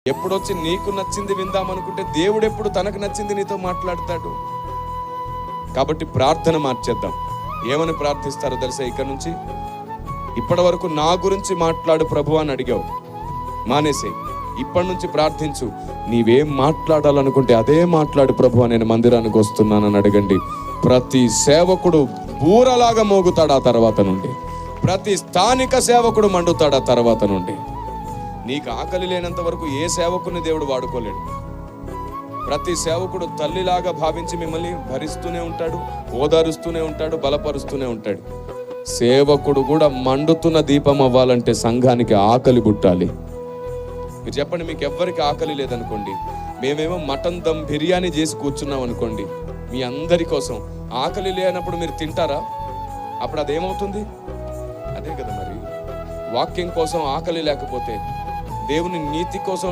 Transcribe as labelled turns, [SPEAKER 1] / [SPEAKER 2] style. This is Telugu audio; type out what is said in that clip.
[SPEAKER 1] ఎప్పుడొచ్చి నీకు నచ్చింది విందామనుకుంటే దేవుడు ఎప్పుడు తనకు నచ్చింది నీతో మాట్లాడతాడు. కాబట్టి ప్రార్థన మార్చేద్దాం. ఏమని ప్రార్థిస్తారో తెలుసా? ఇక్కడ నుంచి ఇప్పటి వరకు నా గురించి మాట్లాడు ప్రభు అని అడిగావు, మానేసే. ఇప్పటి నుంచి ప్రార్థించు, నీవేం మాట్లాడాలనుకుంటే అదే మాట్లాడు ప్రభు, నేను మందిరానికి వస్తున్నానని అడగండి. ప్రతి సేవకుడు బూరలాగా మోగుతాడు. ఆ తర్వాత నుండి ప్రతి స్థానిక సేవకుడు మండుతాడు. ఆ తర్వాత నుండి నీకు ఆకలి లేనంత వరకు ఏ సేవకుని దేవుడు వాడుకోలేడు. ప్రతి సేవకుడు తల్లిలాగా భావించి మిమ్మల్ని భరిస్తూనే ఉంటాడు, ఓదారుస్తూనే ఉంటాడు, బలపరుస్తూనే ఉంటాడు. సేవకుడు కూడా మండుతున్న దీపం అవ్వాలంటే సంఘానికి ఆకలి పుట్టాలి. మీరు చెప్పండి, మీకు ఎవ్వరికి ఆకలి లేదనుకోండి, మేమేమో మటన్ దమ్ బిర్యానీ చేసి కూర్చున్నాం అనుకోండి, మీ అందరి కోసం. ఆకలి లేనప్పుడు మీరు తింటారా? అప్పుడు అదేమవుతుంది? అదే కదా మరి. వాక్యం కోసం ఆకలి లేకపోతే, దేవుని నీతి కోసం